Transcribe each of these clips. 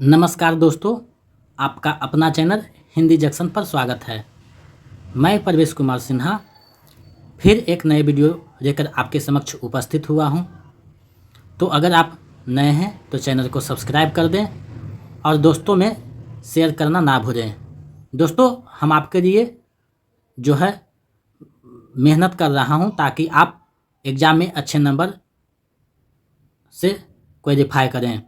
नमस्कार दोस्तों, आपका अपना चैनल हिंदी जंक्शन पर स्वागत है। मैं परवेश कुमार सिन्हा फिर एक नए वीडियो लेकर आपके समक्ष उपस्थित हुआ हूं। तो अगर आप नए हैं तो चैनल को सब्सक्राइब कर दें और दोस्तों में शेयर करना ना भूलें। दोस्तों, हम आपके लिए जो है मेहनत कर रहा हूं ताकि आप एग्ज़ाम में अच्छे नंबर से क्वालिफाई करें,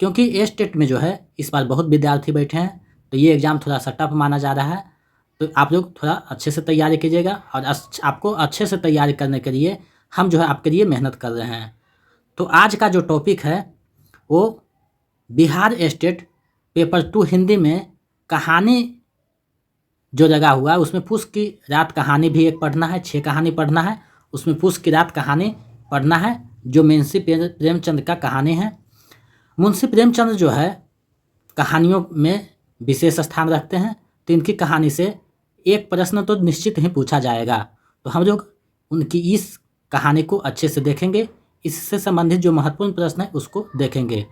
क्योंकि एस्टेट में जो है इस बार बहुत विद्यार्थी बैठे हैं, तो ये एग्ज़ाम थोड़ा सा टफ माना जा रहा है। तो आप लोग थोड़ा अच्छे से तैयारी कीजिएगा और आपको अच्छे से तैयारी करने के लिए हम जो है आपके लिए मेहनत कर रहे हैं। तो आज का जो टॉपिक है वो बिहार स्टेट पेपर 2 हिंदी में कहानी जो लगा हुआ है उसमें पूस की रात कहानी भी एक पढ़ना है, 6 कहानी पढ़ना है। उसमें पूस की रात कहानी पढ़ना है जो मुंशी प्रेमचंद का कहानी है। मुंशी प्रेमचंद जो है कहानियों में विशेष स्थान रखते हैं, तो इनकी कहानी से एक प्रश्न तो निश्चित ही पूछा जाएगा। तो हम लोग उनकी इस कहानी को अच्छे से देखेंगे, इससे संबंधित जो महत्वपूर्ण प्रश्न है उसको देखेंगे।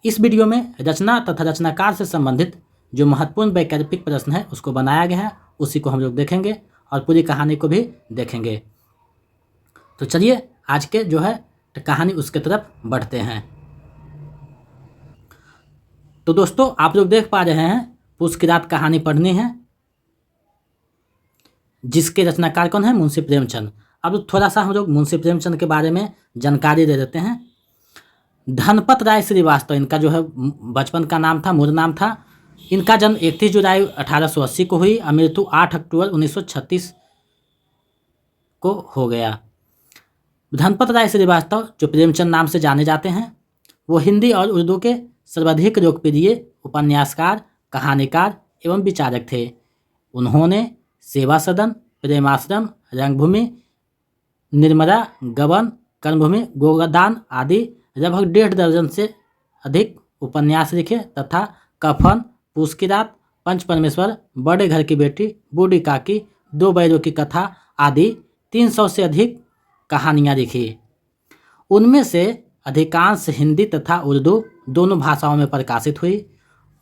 इस वीडियो में रचना तथा रचनाकार से संबंधित जो महत्वपूर्ण वैकल्पिक प्रश्न है उसको बनाया गया है, उसी को हम लोग देखेंगे और पूरी कहानी को भी देखेंगे। तो चलिए आज के जो है कहानी उसके तरफ बढ़ते हैं। तो दोस्तों, आप लोग देख पा रहे हैं पूस की रात कहानी पढ़नी है, जिसके रचनाकार कौन है? मुंशी प्रेमचंद। अब थोड़ा सा हम लोग मुंशी प्रेमचंद के बारे में जानकारी दे देते हैं। धनपत राय श्रीवास्तव इनका जो है बचपन का नाम था, मूल नाम था। इनका जन्म 31 जुलाई 1880 को हुई और मृत्यु 8 अक्टूबर 1936 को हो गया। धनपत राय श्रीवास्तव जो प्रेमचंद नाम से जाने जाते हैं, वो हिंदी और उर्दू के सर्वाधिक लोकप्रिय उपन्यासकार, कहानीकार एवं विचारक थे। उन्होंने सेवा सदन, प्रेमाश्रम, रंगभूमि, निर्मला, गबन, कर्मभूमि, गोदान आदि लगभग 1.5 दर्जन से अधिक उपन्यास लिखे तथा कफन, पूस की रात, पंच परमेश्वर, बड़े घर की बेटी, बूढ़ी काकी, 2 बैलों की कथा आदि 300 से अधिक कहानियाँ लिखी। उनमें से अधिकांश हिंदी तथा उर्दू दोनों भाषाओं में प्रकाशित हुई।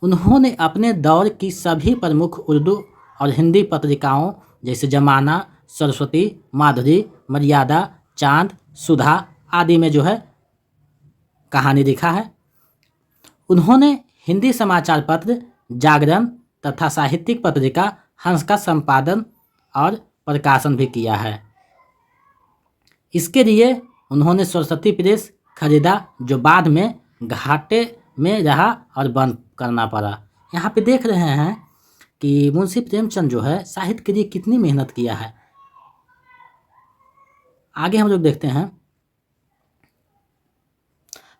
उन्होंने अपने दौर की सभी प्रमुख उर्दू और हिंदी पत्रिकाओं जैसे जमाना, सरस्वती, माधुरी, मर्यादा, चांद, सुधा आदि में जो है कहानी लिखा है। उन्होंने हिंदी समाचार पत्र जागरण तथा साहित्यिक पत्रिका हंस का संपादन और प्रकाशन भी किया है। इसके लिए उन्होंने सरस्वती प्रेस खरीदा, जो बाद में घाटे में रहा और बंद करना पड़ा। यहाँ पे देख रहे हैं कि मुंशी प्रेमचंद जो है साहित्य के लिए कितनी मेहनत किया है। आगे हम लोग देखते हैं।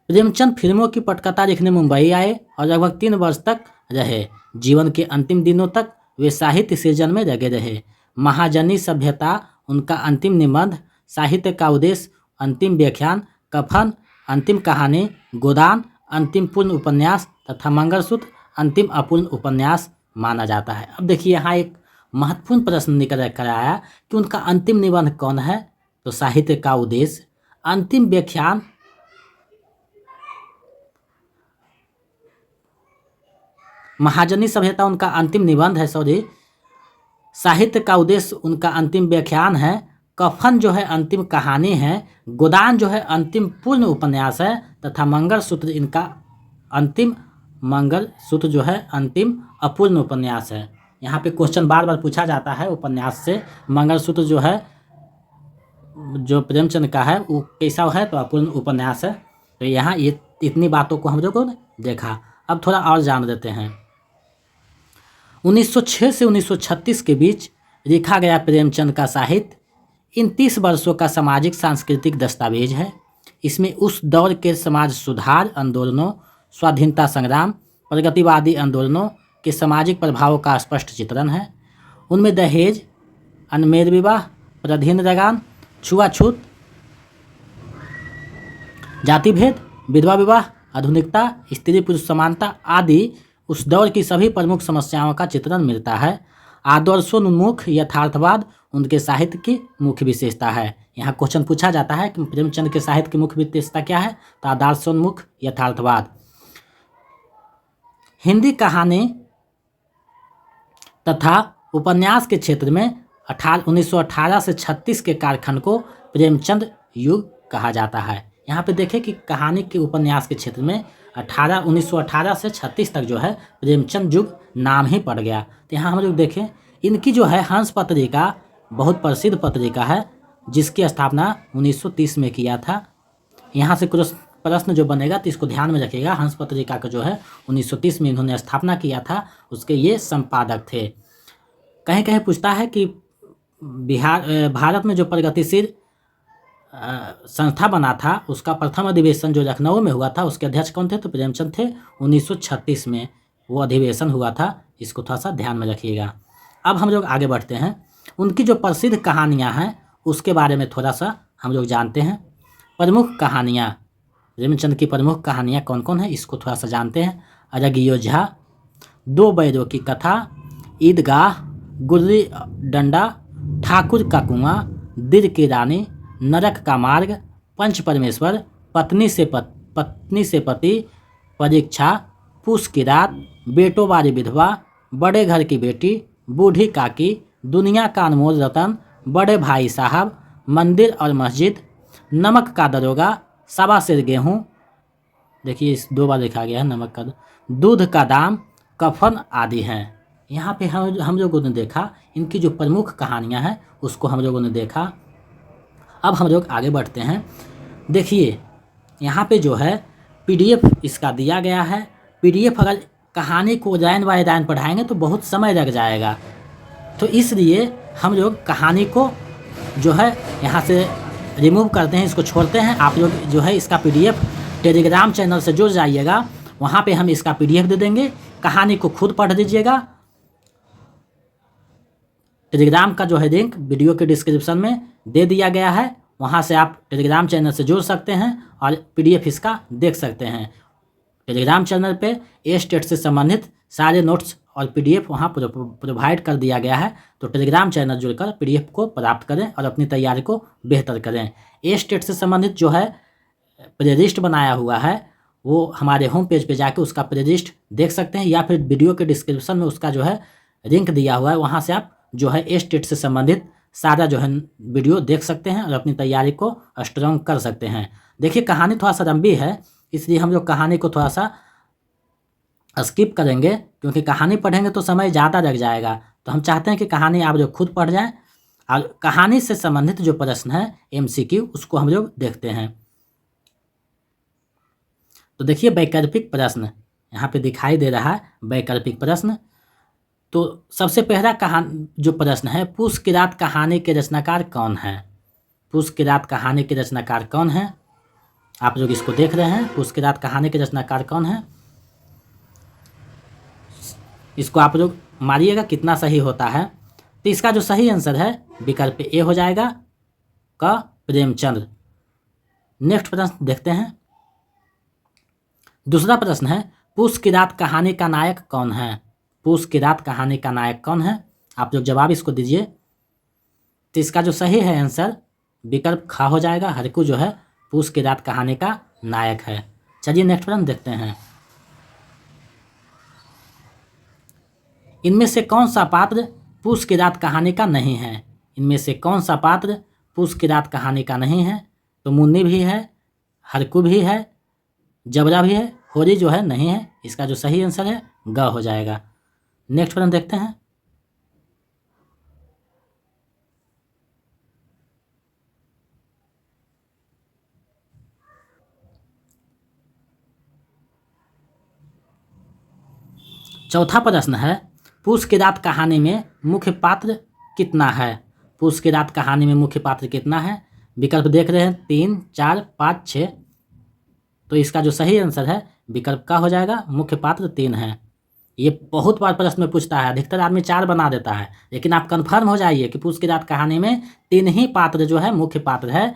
प्रेमचंद फिल्मों की पटकथा लिखने मुंबई आए और लगभग 3 वर्ष तक रहे। जीवन के अंतिम दिनों तक वे साहित्य सृजन में लगे रहे। महाजनी सभ्यता उनका अंतिम निबंध, साहित्य का उद्देश्य अंतिम व्याख्यान, कफन अंतिम कहानी, गोदान अंतिम पूर्ण उपन्यास तथा मंगलसूत्र अंतिम अपूर्ण उपन्यास माना जाता है। अब देखिए यहाँ एक महत्वपूर्ण प्रश्न निकल कर आया कि उनका अंतिम निबंध कौन है? तो साहित्य का उद्देश्य, अंतिम व्याख्यान महाजनी सभ्यता उनका अंतिम निबंध है, साहित्य का उद्देश्य उनका अंतिम व्याख्यान है, कफन जो है अंतिम कहानी है, गोदान जो है अंतिम पूर्ण उपन्यास है तथा मंगलसूत्र जो है अंतिम अपूर्ण उपन्यास है। यहाँ पे क्वेश्चन बार बार पूछा जाता है उपन्यास से। मंगलसूत्र जो है जो प्रेमचंद का है वो कैसा है? तो अपूर्ण उपन्यास है। तो यहाँ ये इतनी बातों को हम लोगों ने देखा। अब थोड़ा और जान लेते हैं। 1906 से 1936 के बीच लिखा गया प्रेमचंद का साहित्य इन 30 वर्षों का सामाजिक सांस्कृतिक दस्तावेज है। इसमें उस दौर के समाज सुधार आंदोलनों, स्वाधीनता संग्राम, प्रगतिवादी आंदोलनों के सामाजिक प्रभावों का स्पष्ट चित्रण है। उनमें दहेज, अनमेल विवाह, पराधीन लगान, छुआछूत, जाति भेद, विधवा विवाह, आधुनिकता, स्त्री पुरुष समानता आदि उस दौर की सभी प्रमुख समस्याओं का चित्रण मिलता है। आदर्शोन्मुख यथार्थवाद उनके साहित्य की मुख्य विशेषता है। यहाँ क्वेश्चन पूछा जाता है कि प्रेमचंद के साहित्य की मुख्य विशेषता क्या है? तो आदर्शोन्मुख यथार्थवाद। हिंदी कहानी तथा उपन्यास के क्षेत्र में 1918 से 36 के कालखंड को प्रेमचंद युग कहा जाता है। यहाँ पे देखें कि कहानी के उपन्यास के क्षेत्र में 1918 से 36 तक जो है प्रेमचंद युग नाम ही पड़ गया। तो यहाँ हम लोग देखें, इनकी जो है हंस पत्रिका बहुत प्रसिद्ध पत्रिका है, जिसकी स्थापना 1930 में किया था। यहाँ से कुछ प्रश्न जो बनेगा तो इसको ध्यान में रखिएगा। हंस पत्रिका का जो है 1930 में इन्होंने स्थापना किया था, उसके ये संपादक थे। कहीं कहीं पूछता है कि भारत में जो प्रगतिशील संस्था बना था उसका प्रथम अधिवेशन जो लखनऊ में हुआ था, उसके अध्यक्ष कौन थे? तो प्रेमचंद थे। 1936 में वो अधिवेशन हुआ था, इसको थोड़ा सा ध्यान में रखिएगा। अब हम लोग आगे बढ़ते हैं, उनकी जो प्रसिद्ध कहानियाँ हैं उसके बारे में थोड़ा सा हम लोग जानते हैं। प्रमुख कहानियाँ, प्रेमचंद की प्रमुख कहानियाँ कौन कौन है इसको थोड़ा सा जानते हैं। अरगियोझा, दो बैरों की कथा, ईदगाह, गुल्ली डंडा, ठाकुर का कुआं, दिल की रानी, नरक का मार्ग, पंच परमेश्वर, पत्नी से पति, परीक्षा, पूस की रात, बेटों वाली विधवा, बड़े घर की बेटी, बूढ़ी काकी, दुनिया का अनमोल रतन, बड़े भाई साहब, मंदिर और मस्जिद, नमक का दरोगा, सवा सिर गेहूँ, देखिए इस 2 बार लिखा गया है नमक का, दूध का दाम, कफन आदि हैं। यहाँ पे हम लोगों ने देखा इनकी जो प्रमुख कहानियाँ हैं उसको हम लोगों ने देखा। अब हम लोग आगे बढ़ते हैं। देखिए यहाँ पे जो है PDF इसका दिया गया है। PDF अगर कहानी को लाइन बाय लाइन पढ़ाएंगे तो बहुत समय लग जाएगा, तो इसलिए हम लोग कहानी को जो है यहाँ से रिमूव करते हैं, इसको छोड़ते हैं। आप लोग जो है इसका PDF टेलीग्राम चैनल से जुड़ जाइएगा, वहाँ पे हम इसका PDF दे देंगे, कहानी को खुद पढ़ लीजिएगा। टेलीग्राम का जो है लिंक वीडियो के डिस्क्रिप्शन में दे दिया गया है, वहाँ से आप टेलीग्राम चैनल से जुड़ सकते हैं और PDF इसका देख सकते हैं। टेलीग्राम चैनल पे स्टेट से संबंधित सारे नोट्स और PDF वहाँ प्रोवाइड कर दिया गया है, तो टेलीग्राम चैनल जुड़कर PDF को प्राप्त करें और अपनी तैयारी को बेहतर करें। स्टेट से संबंधित जो है प्लेलिस्ट बनाया हुआ है वो हमारे होम पेज पे जाके उसका प्लेलिस्ट देख सकते हैं, या फिर वीडियो के डिस्क्रिप्शन में उसका जो है लिंक दिया हुआ है, वहाँ से आप जो है स्टेट से संबंधित सारा जो है वीडियो देख सकते हैं और अपनी तैयारी को स्ट्रॉन्ग कर सकते हैं। देखिए कहानी थोड़ा सा लंबी है, इसलिए हम लोग कहानी को थोड़ा सा स्किप करेंगे, क्योंकि कहानी पढ़ेंगे तो समय ज़्यादा लग जाएगा। तो हम चाहते हैं कि कहानी आप लोग खुद पढ़ जाएं और कहानी से संबंधित जो प्रश्न है MCQ उसको हम लोग देखते हैं। तो देखिए वैकल्पिक प्रश्न यहाँ पे दिखाई दे रहा है, वैकल्पिक प्रश्न। तो सबसे पहला जो प्रश्न है, पूस की रात कहानी के रचनाकार कौन है? पूस की रात कहानी के रचनाकार कौन है? आप लोग इसको देख रहे हैं, पूस की रात कहानी के रचनाकार कौन है? इसको आप लोग मारिएगा कितना सही होता है। तो इसका जो सही आंसर है विकल्प A हो जाएगा, क प्रेमचंद। नेक्स्ट प्रश्न देखते हैं। दूसरा प्रश्न है, पूस की रात कहानी का नायक कौन है? पूस की रात कहानी का नायक कौन है? आप लोग जवाब इसको दीजिए। तो इसका जो सही है आंसर विकल्प ख हो जाएगा, हरकू जो है पूस की रात कहानी का नायक है। चलिए नेक्स्ट प्रश्न देखते हैं। इनमें से कौन सा पात्र पूस की रात कहानी का नहीं है? इनमें से कौन सा पात्र पूस की रात कहानी का नहीं है? तो मुन्नी भी है, हरकू भी है, जबरा भी है, होरी जो है नहीं है। इसका जो सही आंसर है ग हो जाएगा। नेक्स्ट प्रश्न देखते हैं। चौथा प्रश्न है, पूस की रात कहानी में मुख्य पात्र कितना है? पूस की रात कहानी में मुख्य पात्र कितना है? विकल्प देख रहे हैं 3, 4, 5, 6। तो इसका जो सही आंसर है विकल्प का हो जाएगा, मुख्य पात्र 3 है। ये बहुत बार प्रश्न में पूछता है, अधिकतर आदमी 4 बना देता है, लेकिन आप कंफर्म हो जाइए कि पूस की रात कहानी में 3 ही पात्र जो है मुख्य पात्र है,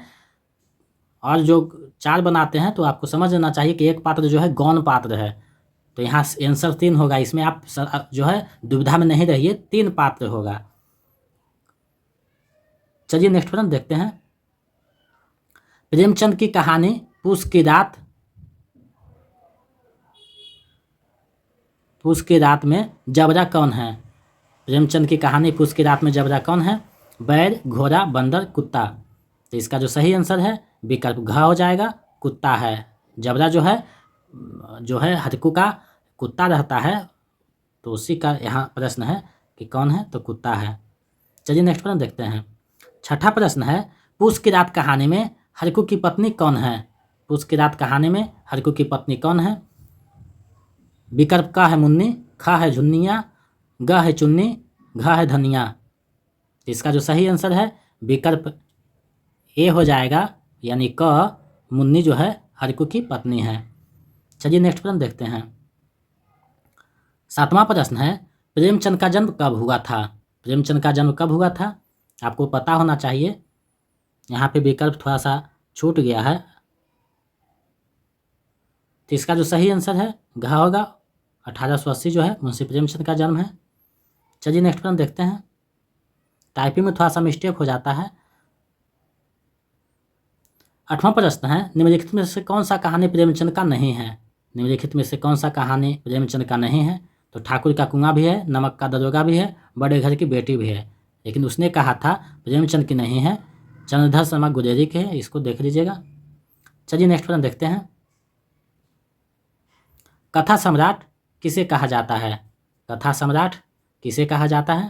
और जो 4 बनाते हैं तो आपको समझ लेना चाहिए कि एक पात्र जो है गौण पात्र है। तो यहाँ आंसर 3 होगा, इसमें आप जो है दुविधा में नहीं रहिए, 3 पात्र होगा। चलिए नेक्स्ट प्रश्न देखते हैं। प्रेमचंद की कहानी पूस की रात पूस की रात में जबरा कौन है? प्रेमचंद की कहानी पूस की रात में जबरा कौन है? बैल, घोड़ा, बंदर, कुत्ता। तो इसका जो सही आंसर है विकल्प घ हो जाएगा, कुत्ता है। जबरा जो है हरकू का कुत्ता रहता है, तो उसी का यहाँ प्रश्न है कि कौन है, तो कुत्ता है। चलिए नेक्स्ट प्रश्न देखते हैं। छठा प्रश्न है, पूस की रात कहानी में हरकू की पत्नी कौन है? पूस की रात कहानी में हरकू की पत्नी कौन है? विकल्प का है मुन्नी, खा है झुन्निया, ग है चुन्नी, घा है धनिया। इसका जो सही आंसर है विकल्प ए हो जाएगा, यानी क, मुन्नी जो है हरकू की पत्नी है। चलिए नेक्स्ट प्रश्न देखते हैं। सातवां प्रश्न है, प्रेमचंद का जन्म कब हुआ था? प्रेमचंद का जन्म कब हुआ था? आपको पता होना चाहिए। यहाँ पे विकल्प थोड़ा सा छूट गया है, तो इसका जो सही आंसर है घ होगा। 1880 जो है मुंशी प्रेमचंद का जन्म है। चलिए नेक्स्ट प्रश्न देखते हैं। टाइपिंग में थोड़ा सा मिस्टेक हो जाता है। 8वां प्रश्न है, निम्नलिखित में से कौन सा कहानी प्रेमचंद का नहीं है? निम्नलिखित में से कौन सा कहानी प्रेमचंद का नहीं है? तो ठाकुर का कुआं भी है, नमक का दरोगा भी है, बड़े घर की बेटी भी है, लेकिन उसने कहा था प्रेमचंद की नहीं है, चंद्रधर शर्मा गुलेरी के है। इसको देख लीजिएगा। चलिए नेक्स्ट प्रश्न देखते हैं। कथा सम्राट किसे कहा जाता है? कथा सम्राट किसे कहा जाता है?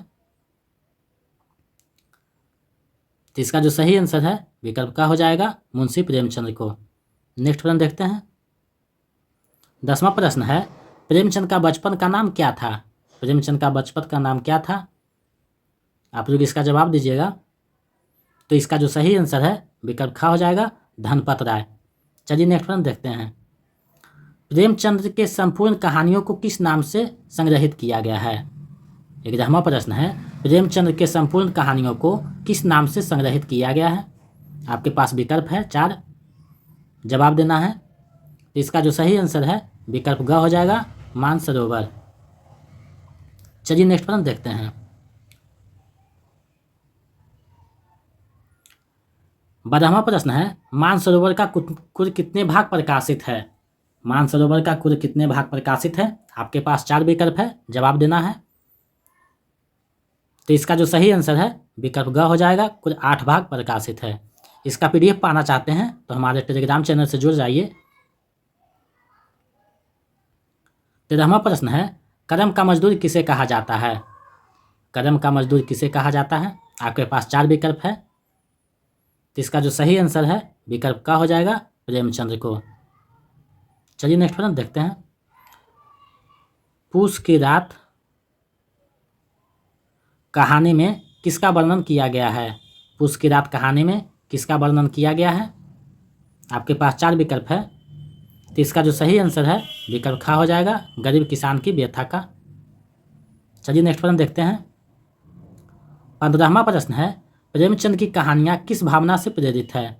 तो इसका जो सही आंसर है विकल्प का हो जाएगा, मुंशी प्रेमचंद को। नेक्स्ट प्रश्न देखते हैं। 10वां प्रश्न है, प्रेमचंद का बचपन का नाम क्या था? प्रेमचंद का बचपन का नाम क्या था? आप लोग इसका जवाब दीजिएगा। तो इसका जो सही आंसर है विकल्प खा हो जाएगा, धनपत राय। चलिए नेक्स्ट प्रश्न देखते हैं। प्रेमचंद के संपूर्ण कहानियों को किस नाम से संग्रहित किया गया है? 11वां प्रश्न है, प्रेमचंद के संपूर्ण कहानियों को किस नाम से संग्रहित किया गया है? आपके पास विकल्प है 4, जवाब देना है। तो इसका जो सही आंसर है विकल्प ग हो जाएगा, मानसरोवर। चलिए नेक्स्ट प्रश्न देखते हैं। 12वां प्रश्न है, मानसरोवर का कुल कितने भाग प्रकाशित है? मानसरोवर का कुल कितने भाग प्रकाशित है? आपके पास 4 विकल्प है, जवाब देना है। तो इसका जो सही आंसर है विकल्प ग हो जाएगा, कुल 8 भाग प्रकाशित है। इसका PDF पाना चाहते हैं तो हमारे टेलीग्राम चैनल से जुड़ जाइए। 13वां प्रश्न है, कर्म का मजदूर किसे कहा जाता है? कर्म का मजदूर किसे कहा जाता है? आपके पास 4 विकल्प है, तो इसका जो सही आंसर है विकल्प का हो जाएगा, प्रेमचंद को। चलिए नेक्स्ट प्रश्न देखते हैं। पूस की रात कहानी में किसका वर्णन किया गया है? पूस की रात कहानी में किसका वर्णन किया गया है? आपके पास 4 विकल्प है, तो इसका जो सही आंसर है विकल्प खा हो जाएगा, गरीब किसान की व्यथा का। चलिए नेक्स्ट प्रश्न देखते हैं। 15वां प्रश्न है, प्रेमचंद की कहानियाँ किस भावना से प्रेरित है?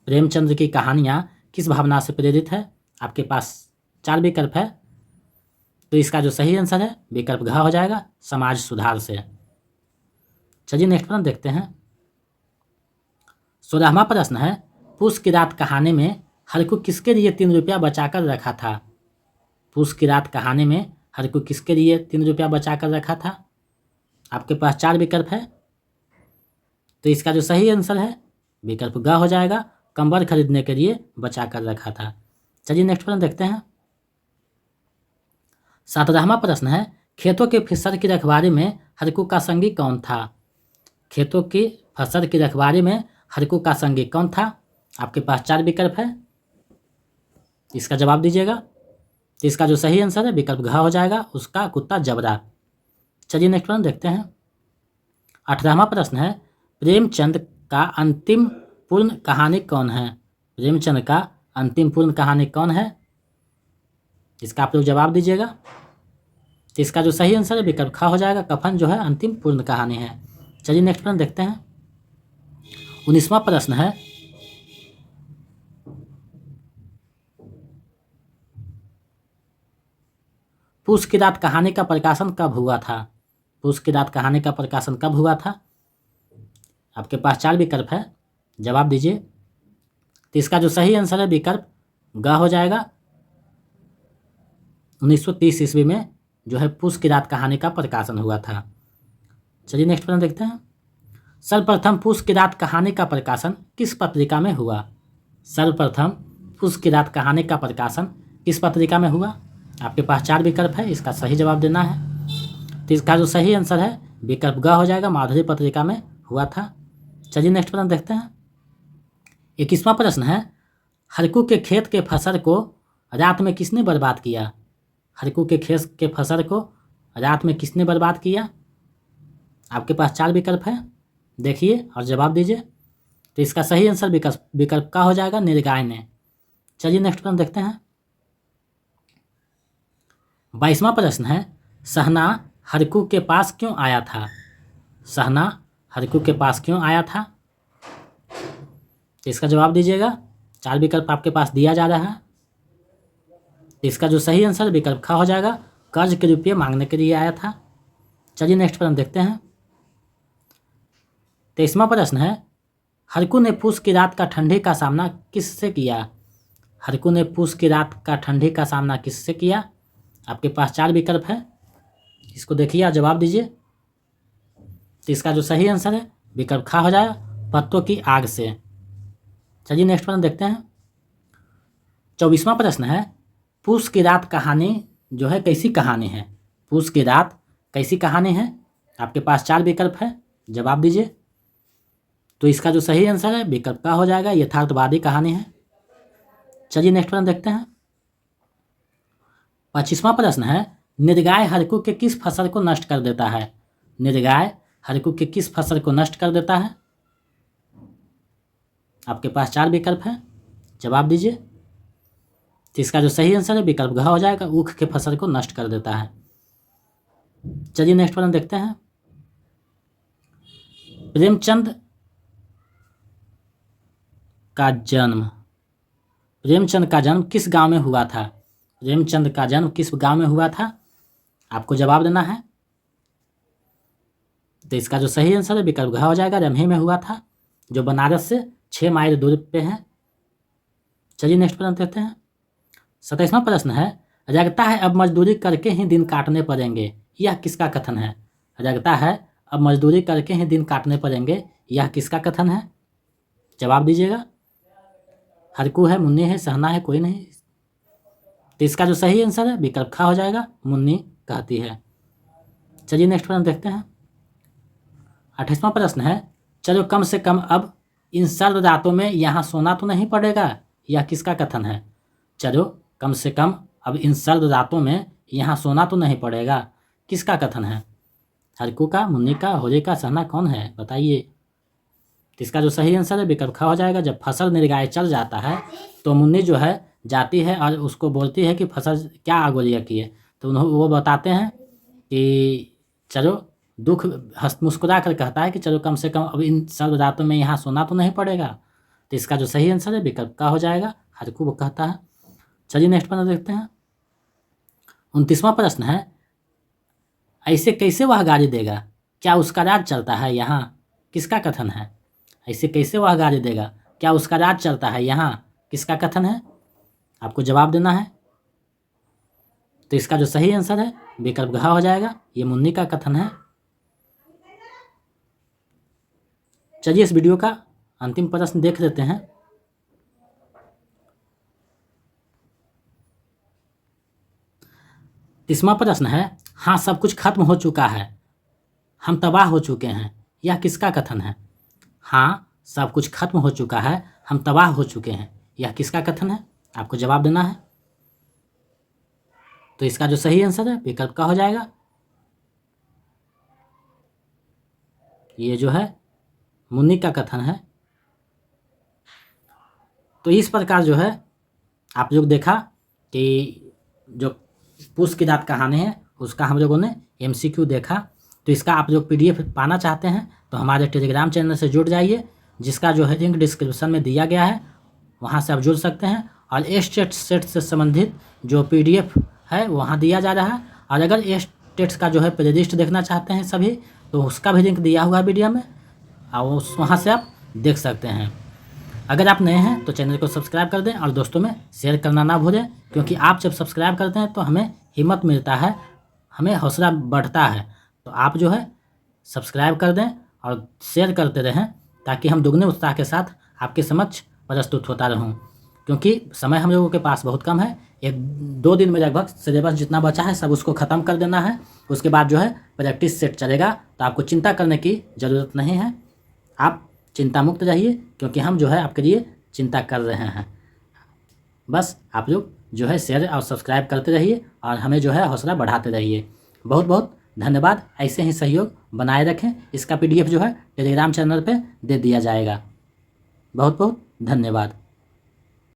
प्रेमचंद की कहानियाँ किस भावना से प्रेरित है? आपके पास 4 विकल्प है, तो इसका जो सही आंसर है विकल्प घ हो जाएगा, समाज सुधार से। चलिए नेक्स्ट प्रश्न देखते हैं। 16वां प्रश्न है, पूस की रात कहानी में हरकू किसके लिए 3 रुपया बचाकर रखा था? पूस की रात कहानी में हरकू किसके लिए 3 रुपया बचाकर रखा था? आपके पास 4 विकल्प है, तो इसका जो सही आंसर है विकल्प ग हो जाएगा, कंबल खरीदने के लिए बचा कर रखा था। चलिए नेक्स्ट प्रश्न देखते हैं। 17वां प्रश्न है, खेतों के फसल की रखवाली में हरकू का संगी कौन था? खेतों की फसल की रखवाली में हरकू का संगी कौन था? आपके पास 4 विकल्प है, इसका जवाब दीजिएगा। तो इसका जो सही आंसर है विकल्प घ हो जाएगा, उसका कुत्ता जबरा। चलिए नेक्स्ट प्रश्न देखते हैं। 18वां प्रश्न है, प्रेमचंद का अंतिम पूर्ण कहानी कौन है? प्रेमचंद का अंतिम पूर्ण कहानी कौन है? इसका आप लोग जवाब दीजिएगा। तो इसका जो सही आंसर है विकल्प खा हो जाएगा, कफन जो है अंतिम पूर्ण कहानी है। चलिए नेक्स्ट प्रश्न देखते हैं। 19वां प्रश्न है, पूस की रात कहानी का प्रकाशन कब हुआ था? पूस की रात कहानी का प्रकाशन कब हुआ था? आपके पास 4 विकल्प है, जवाब दीजिए। तो इसका जो सही आंसर है विकल्प ग हो जाएगा, 1930 ईस्वी में जो है पूस की रात कहानी का प्रकाशन हुआ था। चलिए नेक्स्ट प्रश्न देखते हैं। सर्वप्रथम पूस की रात कहानी का प्रकाशन किस पत्रिका में हुआ? सर्वप्रथम पूस की रात कहानी का प्रकाशन किस पत्रिका में हुआ? आपके पास 4 विकल्प है, इसका सही जवाब देना है। तो इसका जो सही आंसर है विकल्प ग हो जाएगा, माधुरी पत्रिका में हुआ था। चलिए नेक्स्ट प्रश्न देखते हैं। 21वां प्रश्न है, हरकू के खेत के फसल को रात में किसने बर्बाद किया? हरकू के खेत के फसल को रात में किसने बर्बाद किया? आपके पास 4 विकल्प है, देखिए और जवाब दीजिए। तो इसका सही आंसर विकल्प का हो जाएगा, नीलगाय ने। चलिए नेक्स्ट प्रश्न देखते हैं। 22वां प्रश्न है, सहना हरकू के पास क्यों आया था? सहना हरकू के पास क्यों आया था? तो इसका जवाब दीजिएगा। 4 विकल्प आपके पास दिया जा रहा है। तो इसका जो सही आंसर विकल्प खा हो जाएगा, कर्ज के रुपये मांगने के लिए आया था। चलिए नेक्स्ट प्रश्न देखते हैं। 23वां प्रश्न है, हरकू ने पूस की रात का ठंडी का सामना किससे किया? हरकू ने पूस की रात का ठंडी का सामना किससे किया? आपके पास 4 विकल्प है, इसको देखिए और जवाब दीजिए। तो इसका जो सही आंसर है विकल्प खा हो जाएगा, पत्तों की आग से। चलिए नेक्स्ट प्रश्न देखते हैं। 24वां प्रश्न है, पूस की रात कहानी जो है कैसी कहानी है? पूस की रात कैसी कहानी है? आपके पास 4 विकल्प है, जवाब दीजिए। तो इसका जो सही आंसर है विकल्प का हो जाएगा, यथार्थवादी कहानी है। चलिए नेक्स्ट प्रश्न देखते हैं। 25वां प्रश्न है, नीलगाय हरकू के किस फसल को नष्ट कर देता है? नीलगाय हरकू के किस फसल को नष्ट कर देता है? आपके पास 4 विकल्प है, जवाब दीजिए। तो इसका जो सही आंसर है विकल्प घ हो जाएगा, ऊख के फसल को नष्ट कर देता है। चलिए नेक्स्ट प्रश्न देखते हैं। प्रेमचंद का जन्म किस गांव में हुआ था? प्रेमचंद का जन्म किस गांव में हुआ था? आपको जवाब देना है। तो इसका जो सही आंसर है विकल्प घ हो जाएगा, रम्ही में हुआ था, जो बनारस से 6 माइल दूर पे है। चलिए नेक्स्ट प्रश्न देखते हैं। 27वां प्रश्न है, लगता है अब मजदूरी करके ही दिन काटने पड़ेंगे, यह किसका कथन है? लगता है अब मजदूरी करके ही दिन काटने पड़ेंगे, यह किसका कथन है? जवाब दीजिएगा। हरकू है, मुन्नी है, सहना है, कोई नहीं। तो इसका जो सही आंसर है विकल्प खा हो जाएगा, मुन्नी कहती है। चलिए नेक्स्ट प्रश्न देखते हैं। 28वां प्रश्न है, चलो कम से कम अब इन सर्द रातों में यहाँ सोना तो नहीं पड़ेगा, यह किसका कथन है? चलो कम से कम अब इन सर्द रातों में यहाँ सोना तो नहीं पड़ेगा, किसका कथन है? हरकू का, मुन्नी का, होरी का, सहना, कौन है बताइए। तो इसका जो सही आंसर है विकल्प खा हो जाएगा। जब फसल नीलगाय चल जाता है तो मुन्नी जो है जाती है और उसको बोलती है कि फसल क्या अगोलिया की है, तो वो बताते हैं कि चलो, दुख मुस्कुरा कर कहता है कि चलो कम से कम अब इन सर्द रातों में यहाँ सोना तो नहीं पड़ेगा। तो इसका जो सही आंसर है विकल्प का हो जाएगा, हरकू वो कहता है। चलिए नेक्स्ट प्रश्न देखते हैं। 29वां प्रश्न है, ऐसे कैसे वह गाली देगा, क्या उसका राज चलता है यहाँ, किसका कथन है? ऐसे कैसे वह गाली देगा, क्या उसका राज चलता है यहाँ, किसका कथन है? आपको जवाब देना है। तो इसका जो सही आंसर है विकल्प घ हो जाएगा, ये मुन्नी का कथन है। चलिए इस वीडियो का अंतिम प्रश्न देख लेते हैं। तीसवां प्रश्न है, हाँ सब कुछ खत्म हो चुका है, हम तबाह हो चुके हैं, यह किसका कथन है? हाँ सब कुछ खत्म हो चुका है, हम तबाह हो चुके हैं, यह किसका कथन है? आपको जवाब देना है। तो इसका जो सही आंसर है विकल्प का हो जाएगा, ये जो है मुन्नी का कथन है। तो इस प्रकार जो है आप लोग देखा कि जो पूस की रात कहानी है उसका हम लोगों ने MCQ देखा। तो इसका आप लोग PDF पाना चाहते हैं तो हमारे टेलीग्राम चैनल से जुड़ जाइए, जिसका जो है लिंक डिस्क्रिप्शन में दिया गया है, वहाँ से आप जुड़ सकते हैं। और टेट सेट से संबंधित जो PDF है वहाँ दिया जा रहा है। और अगर टेट का जो है प्ले लिस्ट देखना चाहते हैं सभी, तो उसका भी लिंक दिया हुआ है वीडियो में, और वहाँ से आप देख सकते हैं। अगर आप नए हैं तो चैनल को सब्सक्राइब कर दें और दोस्तों में शेयर करना ना भूलें, क्योंकि आप जब सब्सक्राइब करते हैं तो हमें हिम्मत मिलता है हमें हौसला बढ़ता है। तो आप जो है सब्सक्राइब कर दें और शेयर करते रहें, ताकि हम दुगने उत्साह के साथ आपके समक्ष प्रस्तुत होता रहूं। क्योंकि समय हम लोगों के पास बहुत कम है, 1-2 दिन में लगभग सिलेबस जितना बचा है सब उसको ख़त्म कर देना है। उसके बाद जो है प्रैक्टिस सेट चलेगा, तो आपको चिंता करने की ज़रूरत नहीं है। आप चिंता मुक्त रहिए, क्योंकि हम जो है आपके लिए चिंता कर रहे हैं। बस आप लोग जो है शेयर और सब्सक्राइब करते रहिए और हमें जो है हौसला बढ़ाते रहिए। बहुत बहुत धन्यवाद। ऐसे ही सहयोग बनाए रखें। इसका PDF जो है टेलीग्राम चैनल पे दे दिया जाएगा। बहुत बहुत धन्यवाद।